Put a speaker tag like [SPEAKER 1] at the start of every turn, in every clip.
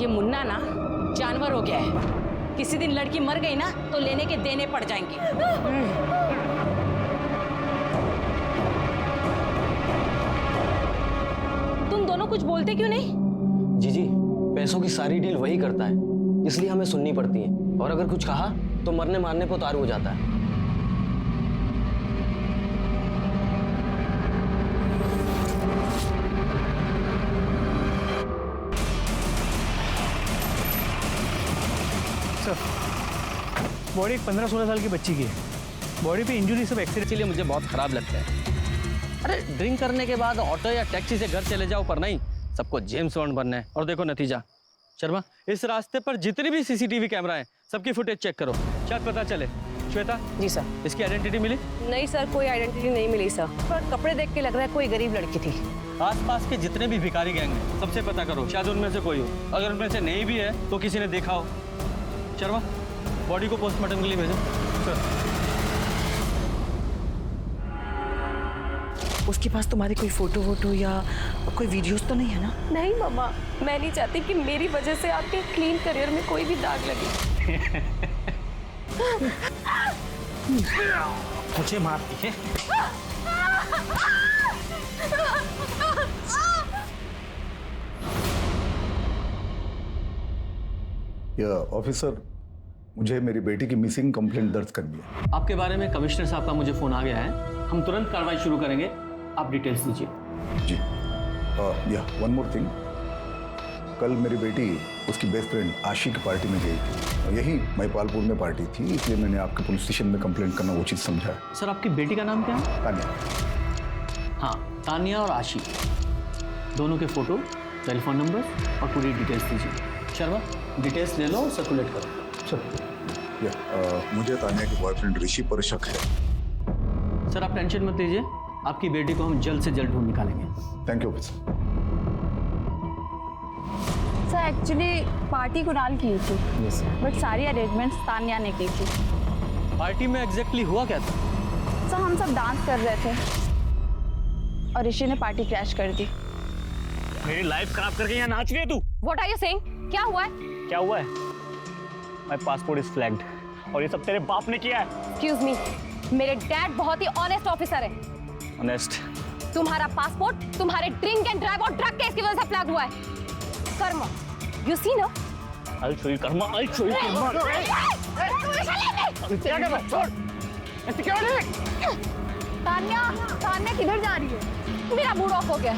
[SPEAKER 1] ये मुन्ना ना जानवर हो गया है। किसी दिन लड़की मर गई ना तो लेने के देने पड़ जाएंगे। तुम दोनों कुछ बोलते क्यों नहीं?
[SPEAKER 2] जीजी, पैसों की सारी डील वही करता है, इसलिए हमें सुननी पड़ती है। और अगर कुछ कहा तो मरने मारने पर उतारू हो जाता है।
[SPEAKER 3] बॉडी एक 15-16 साल की बच्ची की है। बॉडी पे इंजरी सब एक्सीडेंट।
[SPEAKER 4] इसलिए मुझे बहुत खराब लगता है। अरे ड्रिंक करने के बाद ऑटो या टैक्सी से घर चले जाओ, पर नहीं, सबको जेम्स बॉन्ड बनना है। और देखो नतीजा। शर्मा, इस रास्ते पर जितने भी सीसीटीवी कैमरा हैं सबकी फुटेज चेक करो, शायद पता चले। श्वेता।
[SPEAKER 5] जी सर।
[SPEAKER 4] इसकी आइडेंटिटी मिली?
[SPEAKER 5] नहीं सर, कोई आइडेंटिटी नहीं मिली सर, पर कपड़े देख के लग रहा है कोई गरीब लड़की थी।
[SPEAKER 4] आसपास के जितने भी भिखारी गैंग हैं सबसे पता करो, शायद उनमें से कोई हो। अगर उनमें से नहीं भी है तो किसी ने देखा हो। शर्मा, बॉडी को पोस्टमार्टम के लिए भेजो।
[SPEAKER 3] सर,
[SPEAKER 6] उसके पास तुम्हारी कोई फोटो वोटो या कोई वीडियोस तो नहीं है ना?
[SPEAKER 5] नहीं मामा, मैं नहीं चाहती कि मेरी वजह से आपके क्लीन करियर में कोई भी दाग लगे।
[SPEAKER 3] मुझे मारती है।
[SPEAKER 7] या ऑफिसर, मुझे मेरी बेटी की मिसिंग कंप्लेंट दर्ज करनी है।
[SPEAKER 4] आपके बारे में कमिश्नर साहब का मुझे फोन आ गया है, हम तुरंत कार्रवाई शुरू करेंगे। आप डिटेल्स दीजिए।
[SPEAKER 7] जी। या वन मोर थिंग, कल मेरी बेटी उसकी बेस्ट फ्रेंड आशी की पार्टी में गई थी। यही महिपालपुर में पार्टी थी, इसलिए मैंने आपके पुलिस स्टेशन में कंप्लेंट करना उचित समझा।
[SPEAKER 4] सर, आपकी बेटी का नाम क्या है?
[SPEAKER 7] तानिया।
[SPEAKER 4] हाँ, तानिया और आशी, दोनों के फोटो, टेलीफोन नंबर और पूरी डिटेल्स दीजिए। शर्मा, डिटेल्स ले लो, सर्कुलेट करो।
[SPEAKER 7] सर, मुझे तानिया के बॉयफ्रेंड ऋषि पर शक है।
[SPEAKER 4] सर, आप टेंशन मत लीजिए, आपकी बेटी को हम जल्द से जल्द ढूंढ निकालेंगे।
[SPEAKER 7] Thank you officer.
[SPEAKER 8] Sir actually party Kunal की थी, बट सारी अरेंजमेंट्स तान्या ने की थी।
[SPEAKER 4] पार्टी में एग्जैक्टली हुआ क्या था?
[SPEAKER 8] सर हम सब डांस कर रहे थे और ऋषि ने पार्टी क्रैश कर दी।
[SPEAKER 3] मेरी लाइफ खराब करके यहाँ नाच रही है तू?
[SPEAKER 8] What are you saying? क्या हुआ है?
[SPEAKER 3] क्या हुआ है? माय पासपोर्ट इज फ्लैग्ड और ये सब तेरे बाप ने किया है।
[SPEAKER 8] एक्सक्यूज मी, मेरे डैड बहुत ही ऑनेस्ट ऑफिसर है।
[SPEAKER 3] ऑनेस्ट?
[SPEAKER 8] तुम्हारा पासपोर्ट तुम्हारे ड्रिंक एंड ड्राइव और ड्रग केस की वजह से फ्लैग हुआ है। कर्मा, यू सी ना?
[SPEAKER 3] I'll show you Karma, I'll show you Karma. क्या कर रहा है? छोड़।
[SPEAKER 8] तान्या, तान्या किधर जा रही है? मेरा मूड ऑफ हो गया।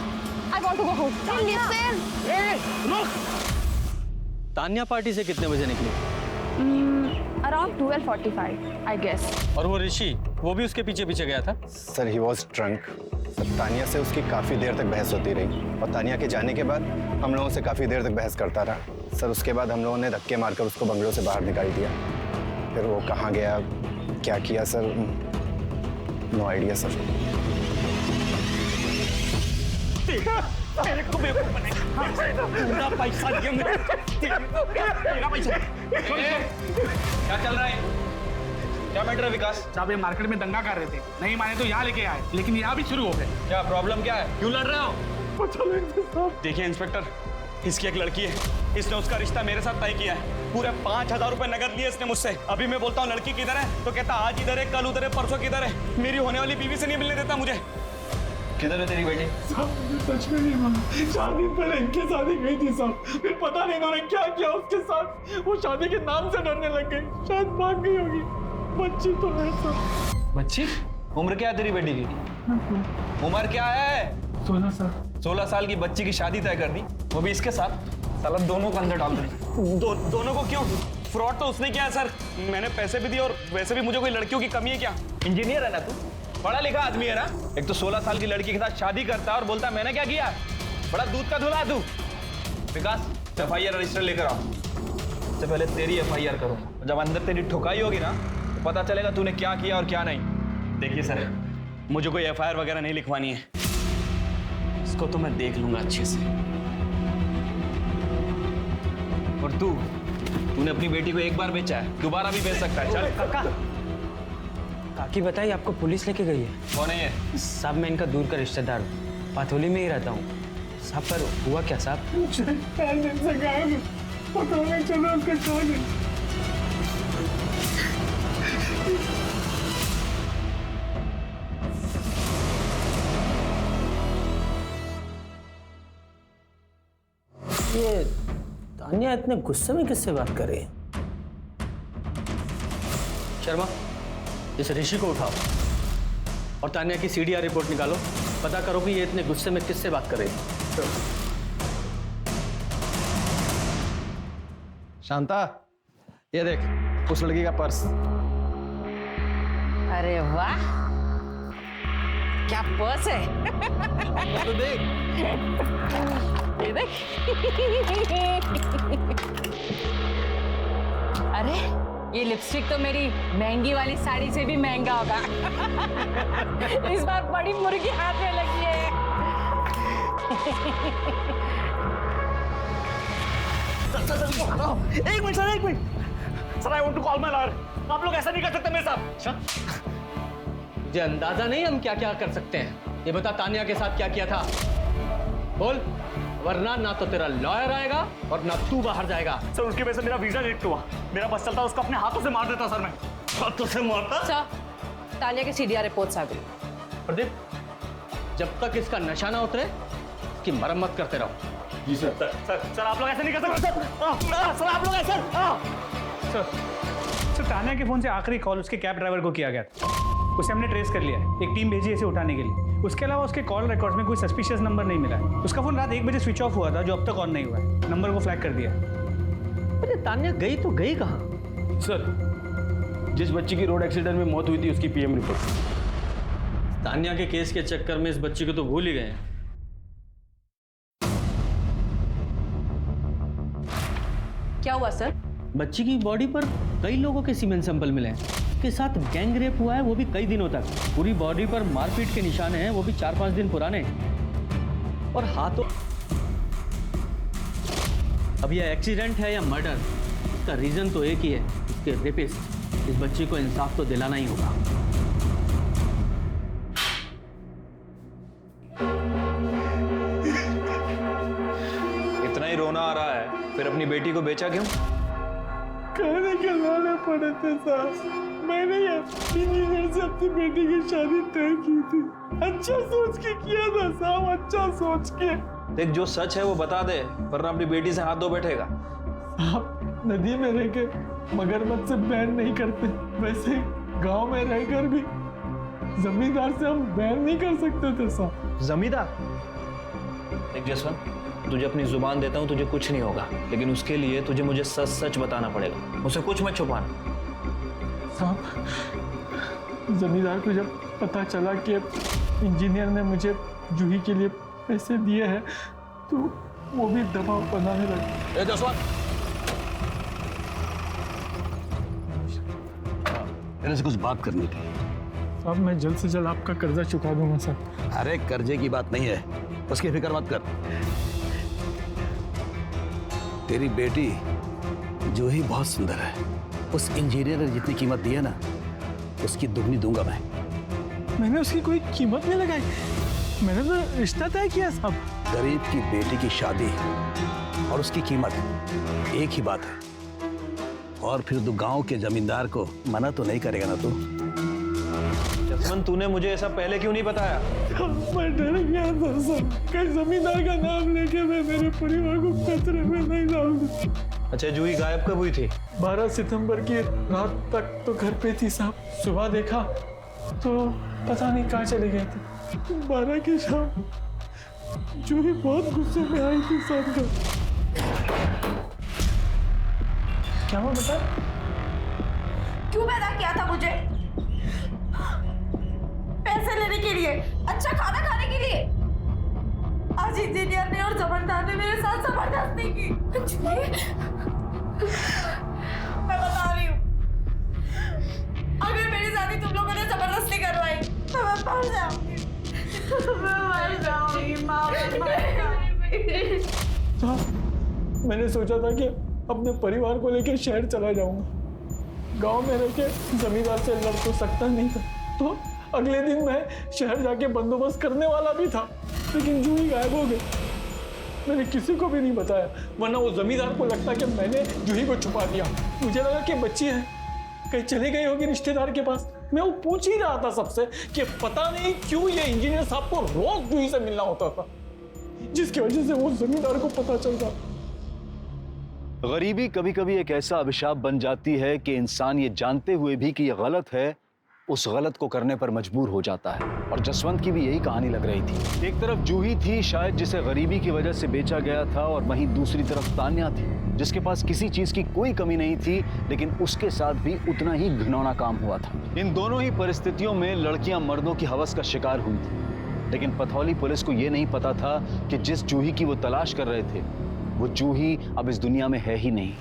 [SPEAKER 8] I want to go home.
[SPEAKER 4] Tanya party से कितने बजे निकली?
[SPEAKER 8] Around 12:45, I guess.
[SPEAKER 4] और वो ऋषि, वो भी उसके पीछे पीछे गया था?
[SPEAKER 9] Sir, he was drunk. Sir, Tania से उसकी काफ़ी देर तक बहस होती रही और तानिया के जाने के बाद हम लोगों से काफ़ी देर तक बहस करता रहा। सर, उसके बाद हम लोगों ने धक्के मारकर उसको बंगलों से बाहर निकाल दिया। फिर वो कहाँ गया, क्या किया सर, नो आइडिया सर।
[SPEAKER 3] मेरे को बेवकूफ बनेगा। पूरा पैसा दिया मेरा पैसा।
[SPEAKER 4] क्या चल रहा है? क्या मैटर है विकास?
[SPEAKER 10] साहब, ये मार्केट में दंगा कर रहे थे, नहीं माने तो यहाँ लेके आए, लेकिन यहाँ भी शुरू हो गए।
[SPEAKER 4] क्या प्रॉब्लम क्या है? क्यों लड़ रहे हो?
[SPEAKER 11] देखिए इंस्पेक्टर, इसकी एक लड़की है, इसने उसका रिश्ता मेरे साथ तय किया है। पूरे 5,000 रुपए नगद लिए इसने मुझसे। अभी मैं बोलता हूँ लड़की किधर है तो कहता आज इधर है, कल उधर है, परसों किधर है। मेरी होने वाली बीवी से नहीं मिलने देता मुझे।
[SPEAKER 4] किधर है तेरी बेटी?
[SPEAKER 10] सच में नहीं माना, 4 दिन पहले इनकी शादी गई थी साहब, फिर पता नहीं इन्होंने क्या किया उसके साथ। वो शादी के नाम से डरने लग गई, शायद भाग गई होगी। बच्ची तो है सर।
[SPEAKER 4] बच्ची? उम्र क्या है तेरी बेटी की? उम्र क्या है?
[SPEAKER 10] 16 साल।
[SPEAKER 11] 16 साल की बच्ची की शादी तय कर दी, वो भी इसके साथ। साला दोनों को अंदर डाल दे। दोनों को क्यों? फ्रॉड तो उसने किया है सर, मैंने पैसे भी दिए और वैसे भी मुझे कोई लड़कियों की कमी है क्या? इंजीनियर है ना तू, पढ़ा लिखा आदमी है ना। एक तो 16 साल की लड़की के साथ शादी करता है और बोलता है मैंने क्या किया। बड़ा दूध का धुला तू। विकास, FIR रजिस्टर लेकर आओ। सबसे पहले तेरी FIR करो, जब अंदर तेरी ठुकाई होगी ना तो पता चलेगा तूने क्या किया और क्या नहीं। देखिए सर, मुझे कोई FIR वगैरह नहीं लिखवानी है, इसको तो मैं देख लूंगा अच्छे से। और तूने अपनी बेटी को एक बार बेचा है, दोबारा भी बेच सकता है। चल
[SPEAKER 2] काका, काकी बताइए, आपको पुलिस लेके गई है?
[SPEAKER 11] कौन है ये?
[SPEAKER 2] साहब, मैं इनका दूर का रिश्तेदार हूँ, पाथोली में ही रहता हूँ। साहब, पर हुआ क्या साहब?
[SPEAKER 10] मुझे 4 दिन से गायब पता नहीं चला उसका क्या नहीं।
[SPEAKER 4] ये तान्या इतने गुस्से में किससे बात कर रही है? शर्मा, इस ऋषि को उठाओ और तान्या की सीडीआर रिपोर्ट निकालो। पता करो कि ये इतने गुस्से में किससे बात कर रही है।
[SPEAKER 9] शांता, ये देख उस लड़की का पर्स।
[SPEAKER 1] अरे वाह, क्या पर्स है।
[SPEAKER 9] तो देख।
[SPEAKER 1] ये देख। अरे ये लिपस्टिक तो मेरी महंगी वाली साड़ी से भी महंगा होगा। इस बार बड़ी मुर्गी हाथ में लगी है।
[SPEAKER 11] एक मिनट सर, एक minute sir, I want to call my lawyer. आप लोग ऐसा नहीं कर सकते मेरे साथ।
[SPEAKER 4] मुझे अंदाजा नहीं हम क्या क्या कर सकते हैं। ये बता तान्या के साथ क्या किया था, बोल, वरना ना तो तेरा लॉयर आएगा और ना तू बाहर जाएगा।
[SPEAKER 11] सर उसकी वजह से मेरा वीजा रिजेक्ट हुआ। मेरा बस चलता उसको अपने हाथों से मार देता सर। मैं हाथों से मारता।
[SPEAKER 1] सर, तान्या की सीडीआर रिपोर्ट्स आ गई।
[SPEAKER 4] प्रदीप, जब तक इसका नशा ना उतरे इसकी मरम्मत करते रहो।
[SPEAKER 11] जी सर। सर आप लोग ऐसे नहीं कर सकते सर। आप लोग ऐसे।
[SPEAKER 3] सर, तान्या के फोन से आखिरी कॉल उसके कैब ड्राइवर को किया गया था। उसे हमने ट्रेस कर लिया है। एक टीम भेजी है इसे उठाने के लिए। उसके अलावा उसके कॉल रिकॉर्ड्स में कोई सस्पिशियस नंबर नहीं मिला है। उसका फोन रात 1 बजे स्विच ऑफ हुआ था, जो अब तक ऑन नहीं हुआ है। नंबर को फ्लैग कर दिया।
[SPEAKER 4] अरे तान्या गई तो गई कहाँ?
[SPEAKER 11] सर, जिस बच्ची की रोड एक्सीडेंट में मौत हुई थी उसकी पीएम रिपोर्ट।
[SPEAKER 4] तान्या के केस के चक्कर में इस बच्ची को तो भूल ही गए।
[SPEAKER 1] क्या हुआ सर?
[SPEAKER 4] बच्ची की बॉडी पर कई लोगों के सीमेंट सैंपल मिले हैं। उसके साथ गैंग रेप हुआ है, वो भी कई दिनों तक। पूरी बॉडी पर मारपीट के निशान हैं, वो भी 4-5 दिन पुराने। और हाथों, अब यह एक्सीडेंट है या मर्डर, इसका रीजन तो एक ही है, इसके रेपिस्ट। इस बच्ची को इंसाफ तो दिलाना ही होगा।
[SPEAKER 11] इतना ही रोना आ रहा है, फिर अपनी बेटी को बेचा क्यों?
[SPEAKER 10] कहने के लाने पड़े थे साहब। मैंने इंजीनियर से अपनी बेटी की शादी तय की थी। अच्छा सोच के किया था साहब, अच्छा सोच के।
[SPEAKER 11] देख, जो सच है वो बता दे, वरना अपनी बेटी से हाथ धो बैठेगा।
[SPEAKER 10] साहब, नदी में रह के मगरमच्छ से बैन नहीं करते, वैसे गांव में रहकर भी जमींदार से हम बैन नहीं कर सकते थे साहब।
[SPEAKER 11] जमींदार? देख जसवंत, तुझे अपनी जुबान देता हूँ, तुझे कुछ नहीं होगा, लेकिन उसके लिए तुझे मुझे सच सच बताना पड़ेगा। मुझसे कुछ मत छुपाना।
[SPEAKER 10] साहब, जमींदार को जब पता चला कि इंजीनियर ने मुझे जूही के लिए पैसे दिए हैं, तो वो भी दबाव बनाने लगे।
[SPEAKER 12] मेरे से कुछ बात करनी थी।
[SPEAKER 10] साहब, मैं जल्द से जल्द आपका कर्जा चुका दूंगा साहब।
[SPEAKER 12] अरे कर्जे की बात नहीं है, उसकी फिक्र मत कर। तेरी बेटी जूही बहुत सुंदर है। उस इंजीनियर ने जितनी कीमत दी है ना, उसकी दुगनी दूंगा मैं।
[SPEAKER 10] मैंने उसकी कोई कीमत नहीं लगाई, मैंने तो रिश्ता तय किया साहब।
[SPEAKER 12] गरीब की बेटी की शादी और उसकी कीमत एक ही बात है। और फिर तू गांव के जमींदार को मना तो नहीं करेगा ना तू?
[SPEAKER 11] जसवंत, तूने मुझे ऐसा पहले क्यों नहीं बताया?
[SPEAKER 10] मैं डर गया था सर, कहीं जमींदार का नाम लेके मैं मेरे परिवार को खतरे में नहीं डाल दूं।
[SPEAKER 11] अच्छा, जूही गायब कब हुई थी?
[SPEAKER 10] 12 सितंबर की रात तक तो घर पे थी साहब। सुबह देखा तो पता नहीं कहाँ चले गए थे। 12 की शाम जूही बहुत गुस्से में आई थी साहब का। क्या हुआ बता?
[SPEAKER 6] क्यों पैदा किया था मुझे? पैसे लेने के लिए, अच्छा खाना खाने के लिए। आज इंजीनियर ने और जबरदार ने मेरे साथ जबरदस्ती की। मैं बता रही हूँ, अगर मेरी शादी तुम लोगों ने जबरदस्ती करवाई तो मैं मर जाऊंगी। मैं मर जाऊंगी माँ, मैं मर जाऊंगी।
[SPEAKER 10] मैंने सोचा था कि अपने परिवार को लेकर शहर चला जाऊंगा। गांव में रह के जमींदार से लड़ तो सकता नहीं था, तो अगले दिन मैं शहर जाके बंदोबस्त करने वाला भी था, लेकिन जूही गायब हो गई। मैंने किसी को भी नहीं बताया, वरना वो जमींदार को लगता कि मैंने जूही को छुपा दिया। मुझे लगा कि बच्ची है, कहीं चली गई होगी रिश्तेदार के पास। मैं वो पूछ ही रहा था सबसे कि पता नहीं क्यों ये इंजीनियर साहब को रोज जूही से मिलना होता था, जिसकी वजह से वो जमींदार को पता चल गया।
[SPEAKER 13] गरीबी कभी कभी एक ऐसा अभिशाप बन जाती है कि इंसान ये जानते हुए भी कि ये गलत है, उस गलत को करने पर मजबूर हो जाता है। और जसवंत की भी यही कहानी लग रही थी। एक तरफ जूही थी शायद जिसे गरीबी की वजह से बेचा गया था, और वहीं दूसरी तरफ तान्या थी जिसके पास किसी चीज की कोई कमी नहीं थी, लेकिन उसके साथ भी उतना ही घिनौना काम हुआ था। इन दोनों ही परिस्थितियों में लड़कियां मर्दों की हवस का शिकार हुई थी, लेकिन पथौली पुलिस को यह नहीं पता था कि जिस जूही की वो तलाश कर रहे थे वो जूही अब इस दुनिया में है ही नहीं।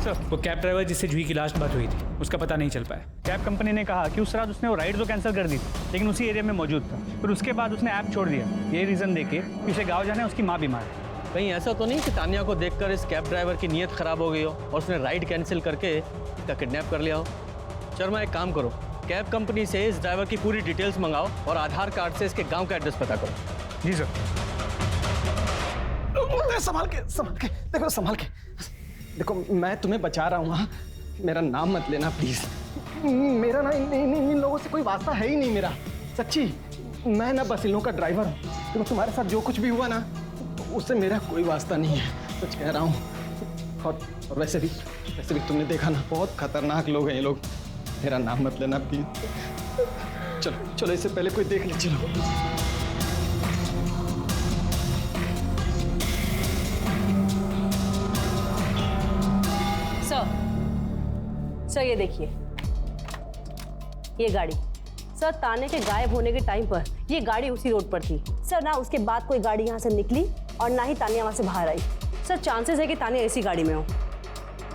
[SPEAKER 3] सर, वो कैब ड्राइवर जिससे जूही की लास्ट बात हुई थी, उसका पता नहीं चल पाया। कैब कंपनी ने कहा कि उस रात उसने वो राइड तो कैंसिल कर दी थी, लेकिन उसी एरिया में मौजूद था। फिर उसके बाद उसने ऐप छोड़ दिया, ये रीज़न देके कि उसे गाँव जाना है, उसकी माँ बीमार है।
[SPEAKER 4] कहीं ऐसा तो नहीं कि तानिया को देखकर इस कैब ड्राइवर की नीयत खराब हो गई हो और उसने राइड कैंसिल करके इसका किडनैप कर लिया हो? शर्मा, एक काम करो, कैब कंपनी से इस ड्राइवर की पूरी डिटेल्स मंगाओ और आधार कार्ड से इसके गांव का एड्रेस पता करो।
[SPEAKER 3] जी सर।
[SPEAKER 11] संभाल के देखो, संभाल के देखो, मैं तुम्हें बचा रहा हूँ। हाँ, मेरा नाम मत लेना प्लीज। मेरा ना इन लोगों से कोई वास्ता है ही नहीं मेरा, सच्ची। मैं ना बस इन लोगों का ड्राइवर हूँ। देखो, तुम्हारे साथ जो कुछ भी हुआ ना, उससे मेरा कोई वास्ता नहीं है, सच कह रहा हूँ। और वैसे भी तुमने देखा ना, बहुत खतरनाक लोग हैं ये लोग। मेरा नाम मत लेना प्लीज। चलो चलो, इससे पहले कोई देख ले। चलो।
[SPEAKER 14] सर, ये देखिए, ये गाड़ी। सर, ताने के गायब होने के टाइम पर ये गाड़ी उसी रोड पर थी। सर, ना उसके बाद कोई गाड़ी यहाँ से निकली और ना ही तानिया वहाँ से बाहर आई। सर, चांसेस है कि तानिया इसी गाड़ी में हो।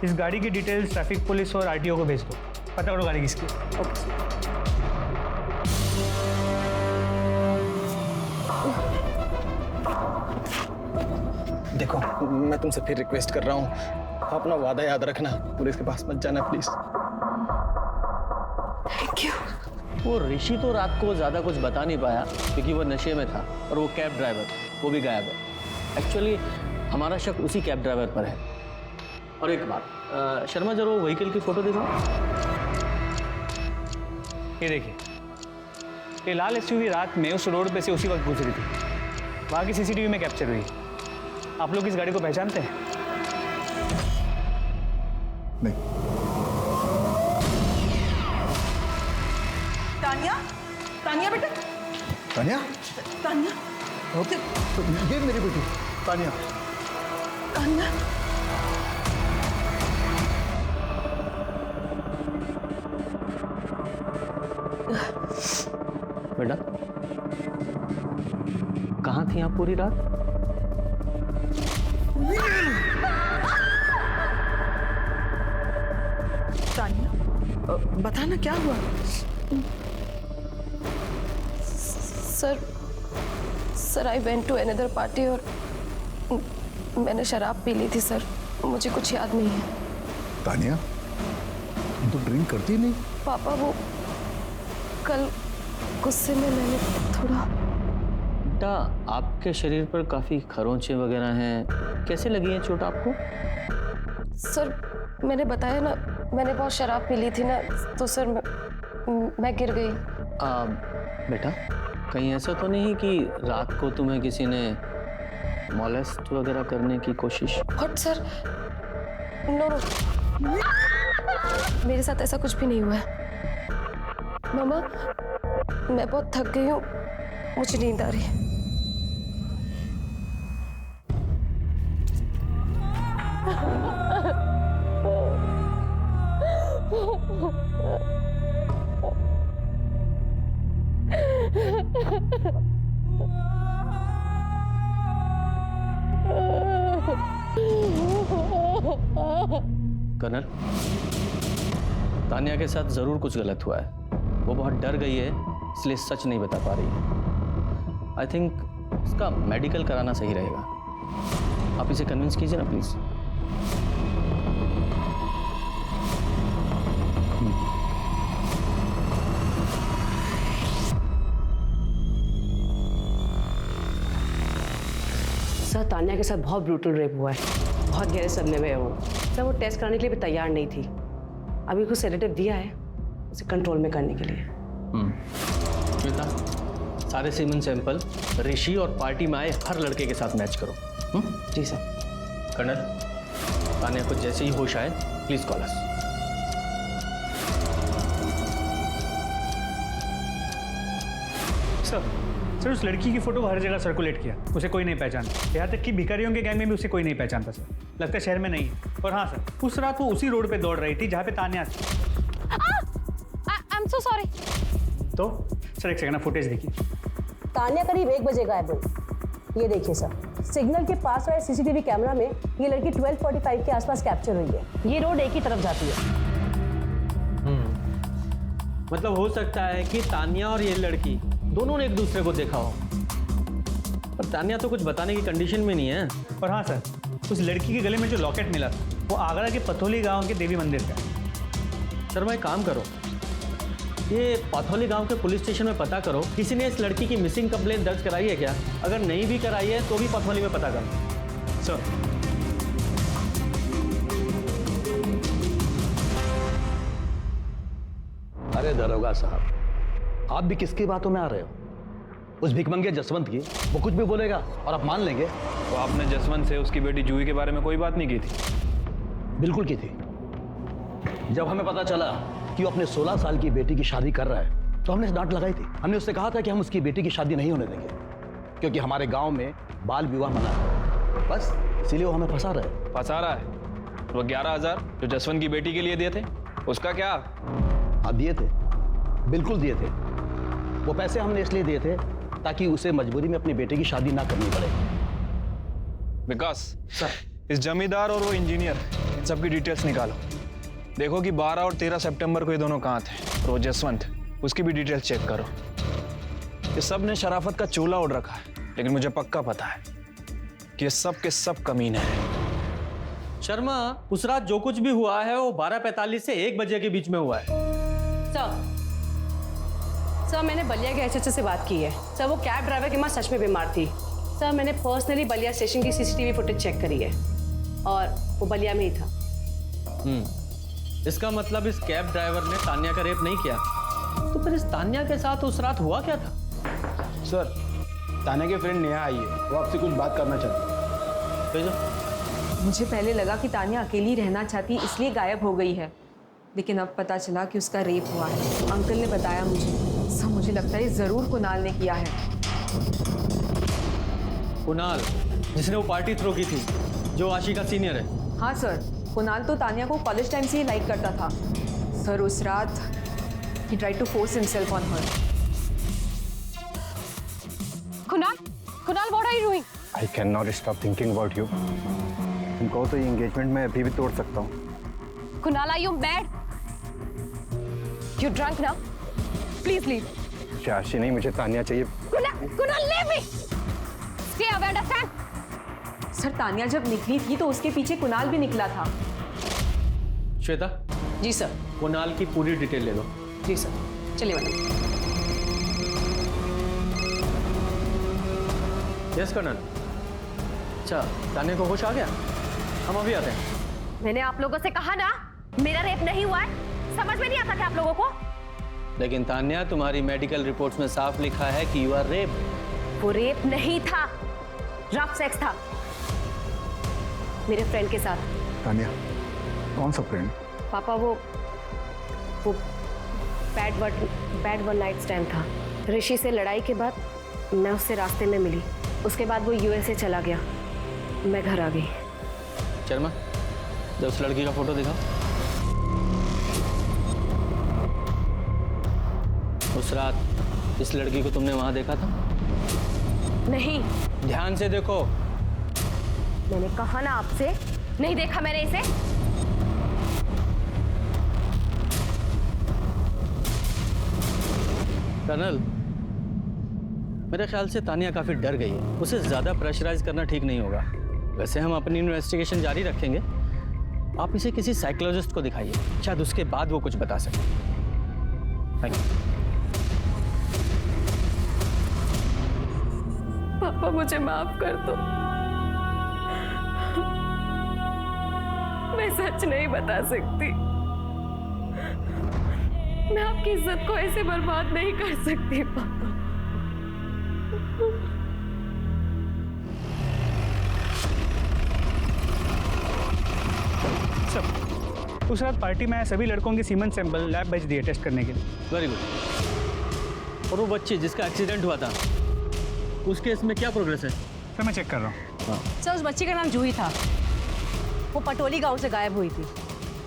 [SPEAKER 3] इस गाड़ी की डिटेल्स ट्रैफिक पुलिस और आरटीओ को भेज दो, पता करो गाड़ी किसकी।
[SPEAKER 11] देखो, मैं तुमसे फिर रिक्वेस्ट कर रहा हूँ, अपना वादा याद रखना, पुलिस के पास मत जाना प्लीज।
[SPEAKER 5] Thank you.
[SPEAKER 4] वो ऋषि तो रात को ज्यादा कुछ बता नहीं पाया क्योंकि वो नशे में था, और वो कैब ड्राइवर वो भी गायब है। एक्चुअली हमारा शक उसी कैब ड्राइवर पर है। और एक बात, शर्मा, जरा वो व्हीकल की फोटो देखो।
[SPEAKER 3] ये देखिए, ये लाल एसयूवी रात में उस रोड पे से उसी वक्त गुजरी थी। वहाँ की सीसीटीवी में कैप्चर हुई। आप लोग इस गाड़ी को पहचानते हैं?
[SPEAKER 7] नहीं।
[SPEAKER 6] तानिया बेटा,
[SPEAKER 7] तानिया,
[SPEAKER 6] तानिया,
[SPEAKER 7] ये मेरी बेटी तानिया।
[SPEAKER 6] तानिया,
[SPEAKER 4] बेटा, कहाँ थी आप पूरी रात?
[SPEAKER 6] तानिया, बताना क्या हुआ?
[SPEAKER 5] Sir, I went to another party और मैंने शराब पी ली थी सर, मुझे कुछ याद नहीं है।
[SPEAKER 7] तानिया, तुम तो ड्रिंक करती नहीं?
[SPEAKER 5] पापा, वो कल गुस्से में मैंने थोड़ा।
[SPEAKER 4] बेटा, आपके शरीर पर काफी खरोंचे वगैरह हैं, कैसे लगी है चोट आपको?
[SPEAKER 5] सर, मैंने बताया ना, मैंने बहुत शराब पी ली थी ना, तो सर मैं गिर गई।
[SPEAKER 4] बेटा, कहीं ऐसा तो नहीं कि रात को तुम्हें किसी ने मॉलेस्ट वगैरह करने की कोशिश?
[SPEAKER 5] बट सर, नो, मेरे साथ ऐसा कुछ भी नहीं हुआ है। मामा, मैं बहुत थक गई हूँ, मुझे नींद आ रही है।
[SPEAKER 4] कर्नल, तानिया के साथ जरूर कुछ गलत हुआ है। वो बहुत डर गई है, इसलिए सच नहीं बता पा रही है। आई थिंक इसका मेडिकल कराना सही रहेगा। आप इसे कन्विंस कीजिए ना प्लीज।
[SPEAKER 14] सर तान्या के साथ बहुत ब्रूटल रेप हुआ है, बहुत गहरे सदमे में है वो। सर वो टेस्ट कराने के लिए भी तैयार नहीं थी। अभी उसको सेडेटिव दिया है उसे कंट्रोल में करने के लिए।
[SPEAKER 4] श्वेता, सारे सीमन सैंपल ऋषि और पार्टी में आए हर लड़के के साथ मैच करो।
[SPEAKER 14] जी सर।
[SPEAKER 4] कर्नल, तान्या को जैसे ही होश आए प्लीज कॉल अस।
[SPEAKER 3] सर उस लड़की की फोटो हर जगह सर्कुलेट किया, उसे कोई नहीं पहचाना। यहाँ तक कि भिखारियों के गैंग में भी उसे कोई नहीं पहचानता सर। लगता है शहर में नहीं है। और हाँ सर, उस रात वो उसी रोड पे दौड़ रही थी जहाँ पे तान्या थी।
[SPEAKER 8] I am so sorry.
[SPEAKER 3] तो सर एक सेकंड फुटेज देखिए।
[SPEAKER 14] तान्या करीब 1 बजे गायब हुई। ये देखिए सर, सिग्नल के पास वाले सीसीटीवी कैमरा में ये लड़की 12:45 के आसपास कैप्चर हुई है। ये रोड एक ही तरफ जाती है।
[SPEAKER 4] मतलब हो सकता है कि तान्या और ये लड़की दोनों ने एक दूसरे को देखा हो, पर तान्या तो कुछ बताने की कंडीशन में नहीं है।
[SPEAKER 3] और हाँ सर, उस लड़की के गले में जो लॉकेट मिला था वो आगरा के पथौली गांव के देवी मंदिर का है।
[SPEAKER 4] शर्मा एक काम करो, ये पथौली गांव के पुलिस स्टेशन में पता करो किसी ने इस लड़की की मिसिंग कंप्लेंट दर्ज कराई है क्या। अगर नहीं भी कराई है तो भी पथौली में पता करो।
[SPEAKER 3] सर
[SPEAKER 12] अरे दरोगा साहब, आप भी किसकी बातों में आ रहे हो? उस भिखमंगे जसवंत की, वो कुछ भी बोलेगा और आप मान लेंगे?
[SPEAKER 11] तो आपने जसवंत से उसकी बेटी जूही के बारे में कोई बात नहीं की थी?
[SPEAKER 12] बिल्कुल की थी। जब हमें पता चला कि वो अपने 16 साल की बेटी की शादी कर रहा है तो हमने डांट लगाई थी। हमने उससे कहा था कि हम उसकी बेटी की शादी नहीं होने देंगे, क्योंकि हमारे गांव में बाल विवाह मना है। बस इसीलिए वो हमें फंसा रहा है।
[SPEAKER 11] फंसा रहा है? वो 11,000 जो जसवंत की बेटी के लिए दिए थे, उसका क्या?
[SPEAKER 12] हाँ दिए थे, बिल्कुल दिए थे। वो पैसे हमने इसलिए दिए थे ताकि उसे मजबूरी में अपनी बेटे की शादी ना करनी पड़े।
[SPEAKER 11] विकास सर, इस जमींदार और वो इंजीनियर, इन सब की डिटेल्स निकालो। देखो कि 12 और 13 सितंबर को ये दोनों कहाँ थे। और वो जसवंत, उसकी भी डिटेल्स चेक करो। ये सब ने शराफत का चोला ओढ़ रखा है, लेकिन मुझे पक्का पता है कि ये सब के सब कमीने हैं।
[SPEAKER 4] शर्मा, उस रात जो कुछ भी हुआ है वो 12:45 से 1 बजे के बीच में हुआ है।
[SPEAKER 14] सर मैंने बलिया के एसएचओ से बात की है। सर वो कैब ड्राइवर की माँ सच में बीमार थी। सर मैंने पर्सनली बलिया स्टेशन की सीसीटीवी फुटेज चेक करी है और वो बलिया में ही था।
[SPEAKER 4] इसका मतलब इस कैब ड्राइवर ने तान्या का रेप नहीं किया, तो फिर इस तान्या के साथ उस रात हुआ क्या था?
[SPEAKER 9] सर, तान्या के फ्रेंड नेहा आई है, वो आपसे कुछ बात करना चाहती है।
[SPEAKER 5] मुझे पहले लगा कि तान्या अकेली रहना चाहती इसलिए गायब हो गई है, लेकिन अब पता चला कि उसका रेप हुआ है। अंकल ने बताया मुझे। सर मुझे लगता है जरूर कुणाल ने किया है।
[SPEAKER 4] कुणाल, जिसने वो पार्टी थ्रो की थी, जो आशी का सीनियर है।
[SPEAKER 5] हाँ सर, कुणाल तो तान्या को कॉलेज टाइम से ही लाइक करता था। सर उस रात he tried to force himself on her.
[SPEAKER 8] Kunal, what are you doing?
[SPEAKER 9] I cannot stop thinking about you. तुम कहो तो ये एंगेजमेंट मैं अभी भी तोड़ सकता हूँ।
[SPEAKER 8] Kunal, are you mad? You drunk now? Please leave.
[SPEAKER 9] आशी नहीं, मुझे तान्या चाहिए।
[SPEAKER 8] Kunal, leave me. Stay away, understand?
[SPEAKER 5] Sir Tanya जब निकली थी तो उसके पीछे कुणाल भी निकला था।
[SPEAKER 4] श्वेता।
[SPEAKER 14] जी सर।
[SPEAKER 4] कुणाल की पूरी डिटेल ले लो।
[SPEAKER 14] जी सर, चलिए मैडम।
[SPEAKER 4] Yes colonel. अच्छा, तान्या को होश आ गया? हम अभी आते हैं।
[SPEAKER 8] मैंने आप लोगों से कहा ना, मेरा रेप नहीं हुआ है। समझ में नहीं आता क्या आप लोगों को?
[SPEAKER 4] लेकिन तान्या, तुम्हारी मेडिकल रिपोर्ट्स में साफ लिखा है कि यू आर रेप।
[SPEAKER 8] वो रेप नहीं था, रफ सेक्स था मेरे फ्रेंड के साथ।
[SPEAKER 7] तान्या, कौन सा फ्रेंड?
[SPEAKER 8] पापा वो बैड वन नाइट स्टैंड था। ऋषि से लड़ाई के बाद मैं उससे रास्ते में मिली। उसके बाद वो यूएसए चला गया, मैं घर आ गई।
[SPEAKER 4] शर्मा, जब उस लड़की का फोटो दिखा। उस रात इस लड़की को तुमने वहां देखा था?
[SPEAKER 8] नहीं।
[SPEAKER 4] ध्यान से देखो।
[SPEAKER 8] मैंने कहा ना आपसे, नहीं देखा मैंने इसे।
[SPEAKER 4] कर्नल, मेरे ख्याल से तान्या काफी डर गई है। उसे ज्यादा प्रेशराइज करना ठीक नहीं होगा। वैसे हम अपनी इन्वेस्टिगेशन जारी रखेंगे। आप इसे किसी साइकोलॉजिस्ट को दिखाइए, शायद उसके बाद वो कुछ बता सके। Thank you.
[SPEAKER 5] पापा मुझे माफ कर दो। मैं सच नहीं बता सकती। मैं आपकी इज्जत को ऐसे बर्बाद नहीं कर सकती पापा।
[SPEAKER 3] सब उस रात पार्टी में आए सभी लड़कों के सीमन सैंपल लैब भेज दिए टेस्ट करने के लिए।
[SPEAKER 4] Very good. और वो बच्ची जिसका एक्सीडेंट हुआ था, उस केस में क्या प्रोग्रेस है?
[SPEAKER 3] सर मैं चेक कर रहा हूँ।
[SPEAKER 14] सर उस बच्ची का नाम जूही था। वो पटोली गांव से गायब हुई थी।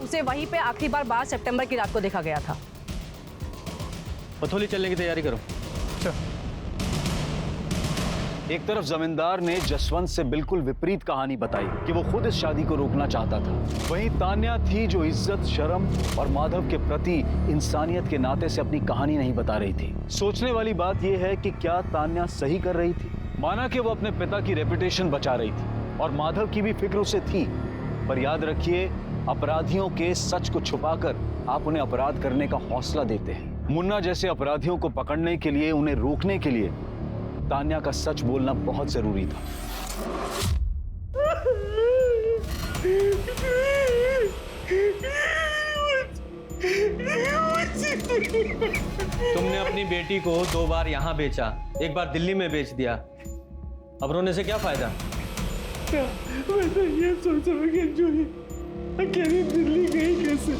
[SPEAKER 14] उसे वहीं पे आखिरी बार 12 सितंबर की रात को देखा गया था।
[SPEAKER 4] पथोली चलने की तैयारी करो।
[SPEAKER 13] एक तरफ जमींदार ने जसवंत से बिल्कुल विपरीत कहानी बताई कि वो खुद इस शादी को रोकना चाहता था। वहीं तान्या थी जो इज्जत, शर्म और माधव के प्रति इंसानियत के नाते से अपनी कहानी नहीं बता रही थी। सोचने वाली बात यह है कि क्या तान्या सही कर रही थी? माना कि वो अपने पिता की रेपुटेशन बचा रही थी और माधव की भी फिक्र उसे थी, पर याद रखिए अपराधियों के सच को छुपाकर आप उन्हें अपराध करने का हौसला देते हैं। मुन्ना जैसे अपराधियों को पकड़ने के लिए, उन्हें रोकने के लिए तान्या का सच बोलना बहुत जरूरी था।
[SPEAKER 4] तुमने अपनी बेटी को 2 बार यहाँ बेचा, 1 बार दिल्ली में बेच दिया। अब रोने से क्या फायदा?
[SPEAKER 10] मैं तो ये सोच रहा हूँ कि जूही अकेली दिल्ली गई कैसे?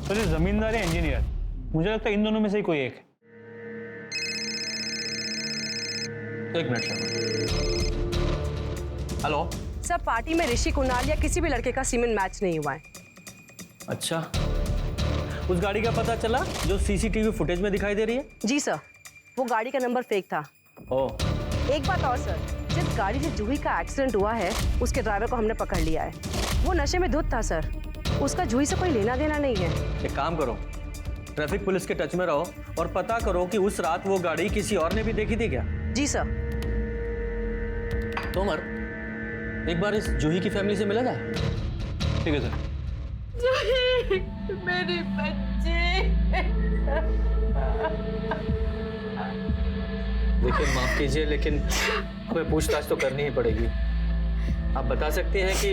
[SPEAKER 3] तो ये जमींदार है इंजीनियर, मुझे लगता है इन दोनों में से ही कोई एक है।
[SPEAKER 4] 1 मिनट। हेलो
[SPEAKER 14] सर, पार्टी में ऋषि, कुणाल या किसी भी लड़के का सीमेंट मैच नहीं हुआ है।
[SPEAKER 4] अच्छा, उस गाड़ी का पता चला जो सीसीटीवी फुटेज में दिखाई दे रही है?
[SPEAKER 14] जी सर, वो गाड़ी का नंबर फेक था।
[SPEAKER 4] ओह।
[SPEAKER 14] एक बात और सर, जिस गाड़ी से जूही का एक्सीडेंट हुआ है उसके ड्राइवर को हमने पकड़ लिया है। वो नशे में धुत था सर, उसका जूही से कोई लेना देना नहीं है।
[SPEAKER 4] एक काम करो, ट्रैफिक पुलिस के टच में रहो और पता करो कि उस रात वो गाड़ी किसी और ने भी देखी थी क्या?
[SPEAKER 14] जी सर।
[SPEAKER 4] तोमर, एक बार इस जूही की फैमिली से मिला था? ठीक है सर।
[SPEAKER 6] जूही, मेरी बच्ची।
[SPEAKER 4] देखिए माफ कीजिए, लेकिन हमें पूछताछ तो करनी ही पड़ेगी। आप बता सकते हैं कि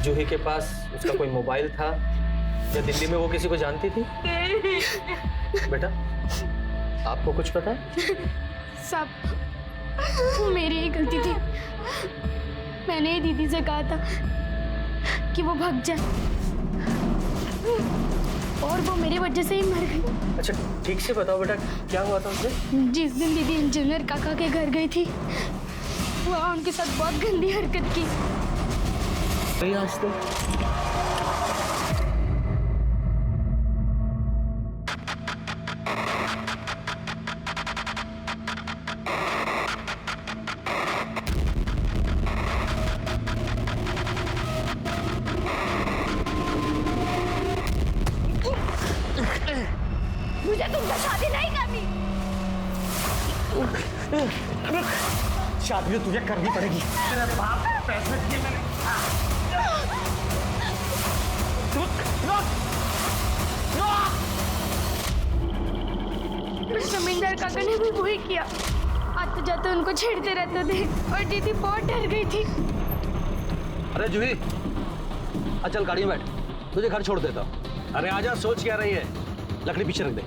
[SPEAKER 4] जूही के पास उसका कोई मोबाइल था या दिल्ली में वो किसी को जानती थी? बेटा, आपको कुछ पता है?
[SPEAKER 15] सब वो मेरी ही गलती थी। मैंने ही दीदी से कहा था कि वो भाग जाए और वो मेरी वजह से ही मर गई।
[SPEAKER 4] अच्छा ठीक से बताओ बेटा, क्या हुआ था उसे?
[SPEAKER 15] जिस दिन दीदी इंजीनियर काका के घर गई थी, वहाँ उनके साथ बहुत गंदी हरकत की।
[SPEAKER 4] आज तो
[SPEAKER 6] मुझे तुमसे शादी नहीं करनी।
[SPEAKER 10] शादी तो तुझे करनी पड़ेगी। तेरे बाप ने पैसे दिए मैंने।
[SPEAKER 15] जमींदार काका ने भी वही किया। आते जाते उनको छेड़ते रहते थे और दीदी बहुत डर गई थी।
[SPEAKER 12] अरे जूही, चल गाड़ी में बैठ, तुझे घर छोड़ देता। अरे आजा, सोच क्या रही है? लकड़ी पीछे रख दे।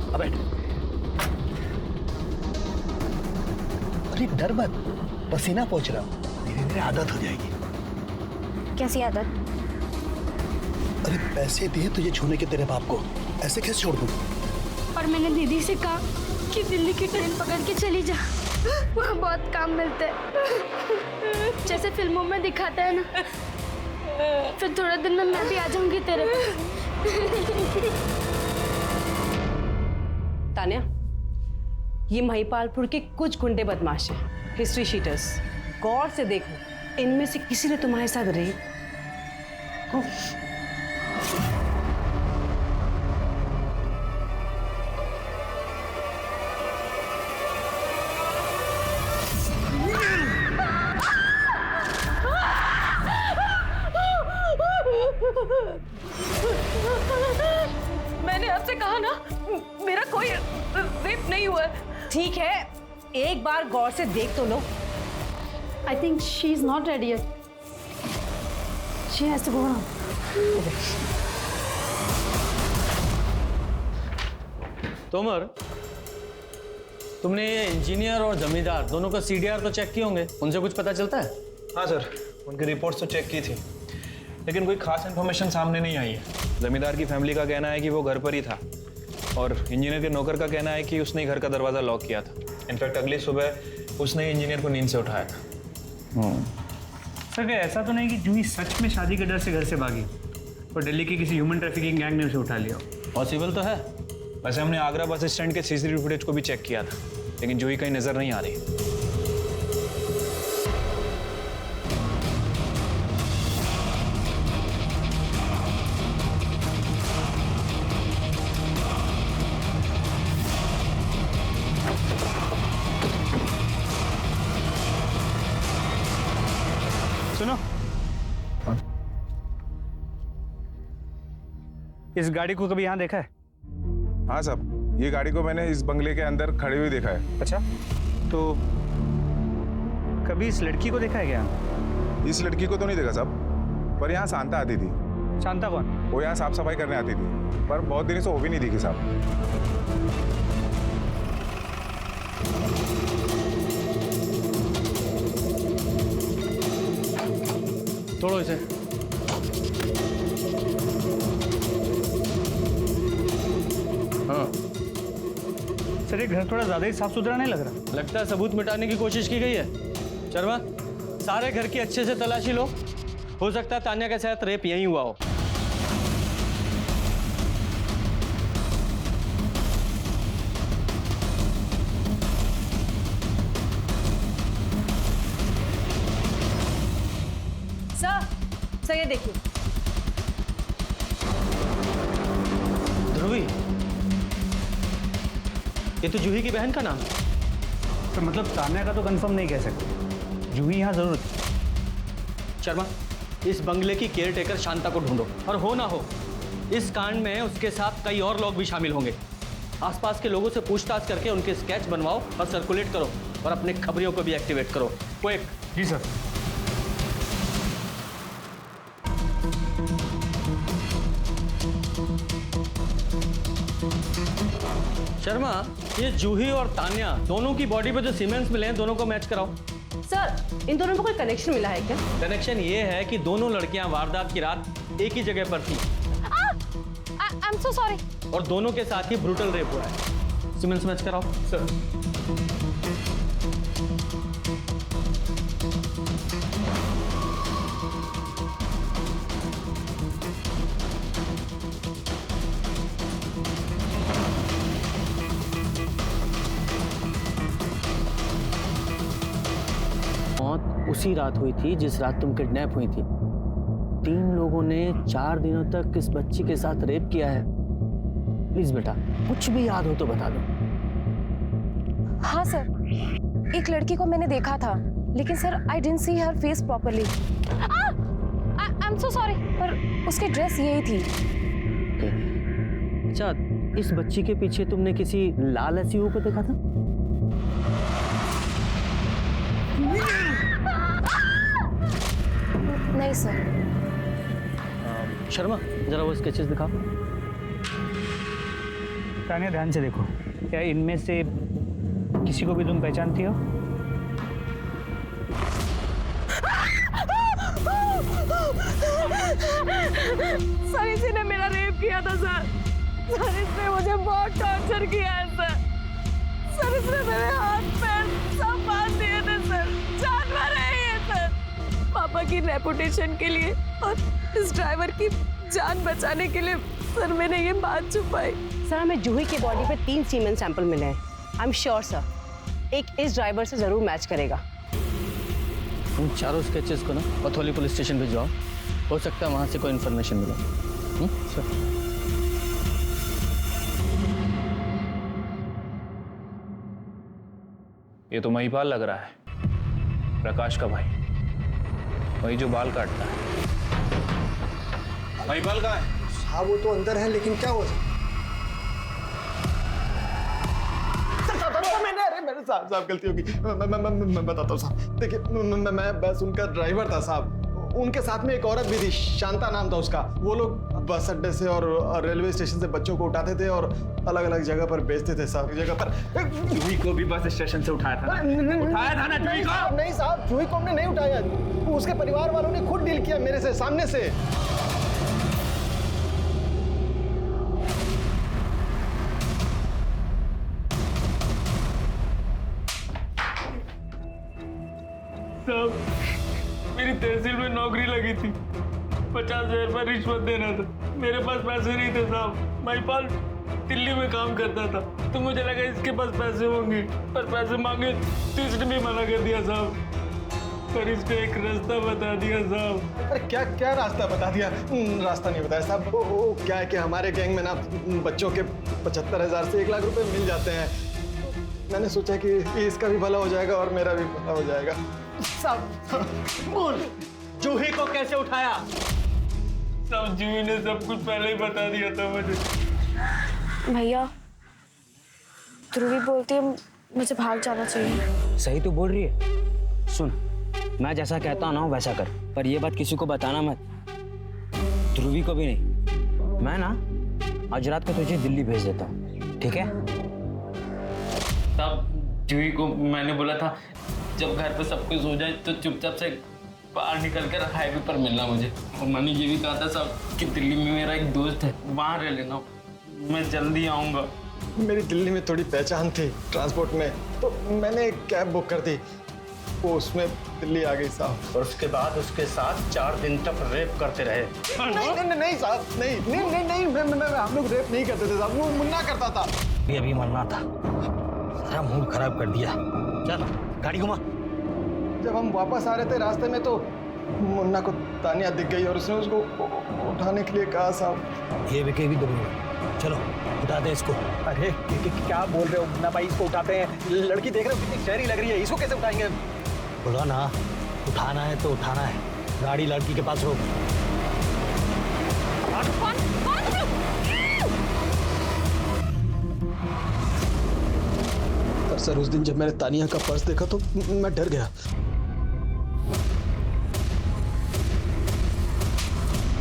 [SPEAKER 12] अब बैठ। अरे डर मत, पसीना पहुंच रहा, धीरे धीरे आदत हो जाएगी।
[SPEAKER 15] कैसी आदत?
[SPEAKER 12] अरे पैसे दिए तुझे छूने के तेरे बाप को, ऐसे कैसे छोड़ दूं?
[SPEAKER 15] और मैंने दीदी से कहा कि दिल्ली की ट्रेन पकड़ के चली जा, वहाँ बहुत काम मिलते हैं, जैसे फिल्मों में दिखाता है ना। फिर थोड़ा दिन में मैं भी आ जाऊंगी तेरे पास।
[SPEAKER 14] तान्या, ये महिपालपुर के कुछ गुंडे बदमाश हैं, हिस्ट्री शीटर्स। गौर से देखो, इनमें से किसी ने तुम्हारे साथ रेप
[SPEAKER 5] मैंने आपसे कहा ना, मेरा कोई रेप नहीं हुआ है।
[SPEAKER 14] ठीक है, एक बार गौर से देख तो लो।
[SPEAKER 15] I think she is not ready yet. She has to go now.
[SPEAKER 4] Tomar, तुमने ये इंजीनियर और जमींदार दोनों का CDR तो चेक किए होंगे, उनसे कुछ पता चलता है?
[SPEAKER 11] हाँ सर, उनकी रिपोर्ट्स तो चेक की थी, लेकिन कोई खास इन्फॉर्मेशन सामने नहीं आई है। जमींदार की फैमिली का कहना है कि वो घर पर ही था और इंजीनियर के नौकर का कहना है कि उसने घर का दरवाज़ा लॉक किया था। इनफैक्ट अगली सुबह उसने इंजीनियर को नींद से उठाया था।
[SPEAKER 3] सर क्या ऐसा तो नहीं कि जूही सच में शादी के डर से घर से भागी और दिल्ली की किसी ह्यूमन ट्रैफिकिंग गैंग ने उसे उठा लिया?
[SPEAKER 4] पॉसिबल तो है।
[SPEAKER 11] वैसे हमने आगरा बस स्टैंड के CCTV फुटेज को भी चेक किया था, लेकिन जूही कहीं नजर नहीं आ रही।
[SPEAKER 3] सुनो, इस गाड़ी को कभी यहाँ देखा है?
[SPEAKER 16] हाँ साहब, ये गाड़ी को मैंने इस बंगले के अंदर खड़ी हुई देखा है।
[SPEAKER 3] अच्छा, तो कभी इस लड़की को देखा है क्या?
[SPEAKER 16] इस लड़की को तो नहीं देखा साहब, पर यहाँ शांता आती थी।
[SPEAKER 3] शांता कौन?
[SPEAKER 16] वो यहाँ साफ सफाई करने आती थी, पर बहुत दिन से वो भी नहीं दिखी साहब।
[SPEAKER 4] तोड़ो इसे। हाँ
[SPEAKER 3] सर, ये घर थोड़ा ज्यादा ही साफ सुथरा नहीं लग रहा?
[SPEAKER 4] लगता है सबूत मिटाने की कोशिश की गई है। शर्मा, सारे घर की अच्छे से तलाशी लो, हो सकता है तान्या के साथ रेप यहीं हुआ हो।
[SPEAKER 14] सर ये देखिए।
[SPEAKER 4] ध्रुवी, ये तो जूही की बहन का नाम है।
[SPEAKER 3] तो मतलब तान्या का तो कंफर्म नहीं कह सकते, जूही यहाँ जरूर थी।
[SPEAKER 4] शर्मा, इस बंगले की केयर टेकर शांता को ढूंढो, और हो ना हो इस कांड में उसके साथ कई और लोग भी शामिल होंगे। आसपास के लोगों से पूछताछ करके उनके स्केच बनवाओ और सर्कुलेट करो, और अपने खबरियों को भी एक्टिवेट करो। क्विक।
[SPEAKER 3] जी सर।
[SPEAKER 4] शर्मा, ये जूही और तान्या दोनों की बॉडी पे जो सीमेंट्स मिले हैं, दोनों को मैच कराओ।
[SPEAKER 14] सर, इन दोनों में कोई कनेक्शन मिला है क्या?
[SPEAKER 4] कनेक्शन ये है कि दोनों लड़कियां वारदात की रात एक ही जगह पर थी।
[SPEAKER 15] I am so sorry.
[SPEAKER 4] और दोनों के साथ ही ब्रूटल रेप हुआ है। सीमेंट्स मैच कराओ।
[SPEAKER 3] सर।
[SPEAKER 4] मौत उसी रात हुई थी जिस रात तुम किडनैप हुई थी। 3 लोगों ने 4 दिनों तक इस बच्ची के साथ रेप किया है। प्लीज बेटा, कुछ भी याद हो तो बता दो।
[SPEAKER 8] हाँ सर, एक लड़की को मैंने देखा था, लेकिन sir I didn't see her face properly. I am so sorry, पर उसकी ड्रेस यही थी।
[SPEAKER 4] अच्छा, इस बच्ची के पीछे तुमने किसी लाल एसयूवी को देखा था?
[SPEAKER 8] नहीं सर।
[SPEAKER 4] शर्मा, जरा वो स्केचेस दिखाओ।
[SPEAKER 3] तान्या, ध्यान से देखो, क्या इनमें से किसी को भी तुम पहचानती हो?
[SPEAKER 6] सर, इसी ने मेरा रेप किया था सर। सर, इसने मुझे बहुत टॉर्चर किया है सर। सर, इसने मेरे हाथ पैर सब बांध दिए थे सर। जानवर है ये सर। पापा की रेपुटेशन के लिए और इस ड्राइवर की जान बचाने के लिए सर मैंने ये बात छुपाई।
[SPEAKER 14] सर, हमें जूही की बॉडी पे 3 सीमेन सैंपल मिले हैं। आई एम श्योर सर, एक इस ड्राइवर से जरूर मैच करेगा।
[SPEAKER 4] उन चारों स्केचेस को ना पथौली पुलिस स्टेशन भिजवाओ, हो सकता है वहां से कोई इन्फॉर्मेशन मिले। सर,
[SPEAKER 11] ये तो महिपाल लग रहा है, प्रकाश का भाई, वही जो बाल काटता है। महिपाल कहाँ है?
[SPEAKER 17] हाँ, वो तो अंदर है, लेकिन क्या हुआ? मैंने अरे
[SPEAKER 9] मेरे साहब गलती होगी। मैं बताता हूँ साहब। देखिए मैं बस उनका ड्राइवर था साहब। उनके साथ में एक औरत भी थी, शांता नाम था उसका। वो लोग बस अड्डे से और रेलवे स्टेशन से बच्चों को उठाते थे और अलग अलग जगह पर बेचते थे साहब। जगह पर
[SPEAKER 11] जूही को भी बस स्टेशन से उठाया था ना? उठाया था ना जूही को?
[SPEAKER 9] नहीं साहब, जूही को हमने नहीं उठाया। उसके परिवार वालों ने खुद डील किया मेरे से, सामने से।
[SPEAKER 10] साहब, मेरी तहसील में नौकरी लगी थी, 50,000 रुपये रिश्वत देना था। मेरे पास पैसे नहीं थे साहब। महिपाल दिल्ली में काम करता था, तो मुझे लगा इसके पास पैसे होंगे, पर पैसे मांगे तो इसने भी मना कर दिया साहब। पर इसको एक रास्ता बता दिया साहब।
[SPEAKER 9] अरे क्या क्या रास्ता बता दिया? रास्ता नहीं बताया साहब। वो क्या है कि हमारे गैंग में ना बच्चों के 75,000 से 1 लाख रुपए मिल जाते हैं। मैंने सोचा कि इसका भी भला हो जाएगा और मेरा भी भला हो जाएगा।
[SPEAKER 10] साहब बोल, जूही को कैसे उठाया? सब जूही ने सब कुछ पहले ही बता दिया था मुझे।
[SPEAKER 15] भैया, ध्रुवी बोलती है मुझे भाग जाना चाहिए।
[SPEAKER 2] सही तो बोल रही है। सुन, मैं जैसा कहता हूँ ना वैसा कर, पर ये बात किसी को बताना मत, ध्रुवी को भी नहीं। मैं ना आज रात को तुझे दिल्ली भेज देता हूँ, ठीक है?
[SPEAKER 10] तब जूही को मैंने बोला था जब घर पे सब कुछ हो जाए तो चुपचाप से बाहर निकल कर हाईवे पर मिलना मुझे। और मैंने ये भी कहा था साहब कि दिल्ली में मेरा एक दोस्त है, वहाँ रह लेना, मैं जल्दी आऊँगा।
[SPEAKER 9] मेरी दिल्ली में थोड़ी पहचान थी ट्रांसपोर्ट में, तो मैंने एक कैब बुक कर दी, वो उसमें दिल्ली आ गई साहब।
[SPEAKER 12] और उसके बाद उसके साथ 4 दिन तक रेप करते रहे।
[SPEAKER 9] नहीं साहब, नहीं, हम लोग रेप नहीं करते थे साहब, वो मुन्ना करता था।
[SPEAKER 12] अभी मरना था, सारा मूड खराब कर दिया। चल गाड़ी घुमा।
[SPEAKER 9] जब हम वापस आ रहे थे रास्ते में तो मुन्ना को तानिया दिख गई और उसने उसको उठाने के लिए कहा साहब।
[SPEAKER 12] ये विके भी दुनिया, चलो उठा दे इसको।
[SPEAKER 9] अरे क्या बोल रहे हो मुन्ना भाई, इसको उठाते हैं? लड़की देख रहे हो कितनी शहरी लग रही है, इसको कैसे उठाएंगे?
[SPEAKER 12] बोलो ना, उठाना है तो उठाना है। गाड़ी लड़की के पास रोक।
[SPEAKER 9] सर उस दिन जब मैंने तानिया का पर्स देखा तो मैं डर गया।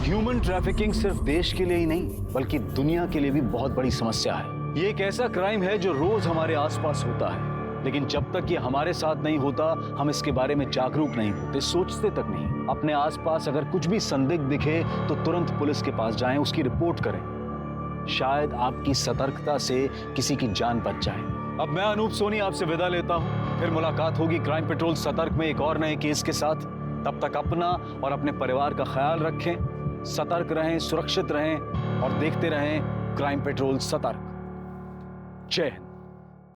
[SPEAKER 13] ह्यूमन ट्रैफिकिंग सिर्फ देश के लिए ही नहीं बल्कि दुनिया के लिए भी बहुत बड़ी समस्या है। ये एक ऐसा क्राइम है जो रोज हमारे आसपास होता है, लेकिन जब तक ये हमारे साथ नहीं होता हम इसके बारे में जागरूक नहीं होते, सोचते तक नहीं। अपने आसपास अगर कुछ भी संदिग्ध दिखे तो तुरंत पुलिस के पास जाएं, उसकी रिपोर्ट करें। शायद आपकी सतर्कता से किसी की जान बच जाए। अब मैं अनूप सोनी आपसे विदा लेता हूं, फिर मुलाकात होगी क्राइम पेट्रोल सतर्क में एक और नए केस के साथ। तब तक अपना और अपने परिवार का ख्याल रखें, सतर्क रहें, सुरक्षित रहें और देखते रहें क्राइम पेट्रोल सतर्क। जय हिंद।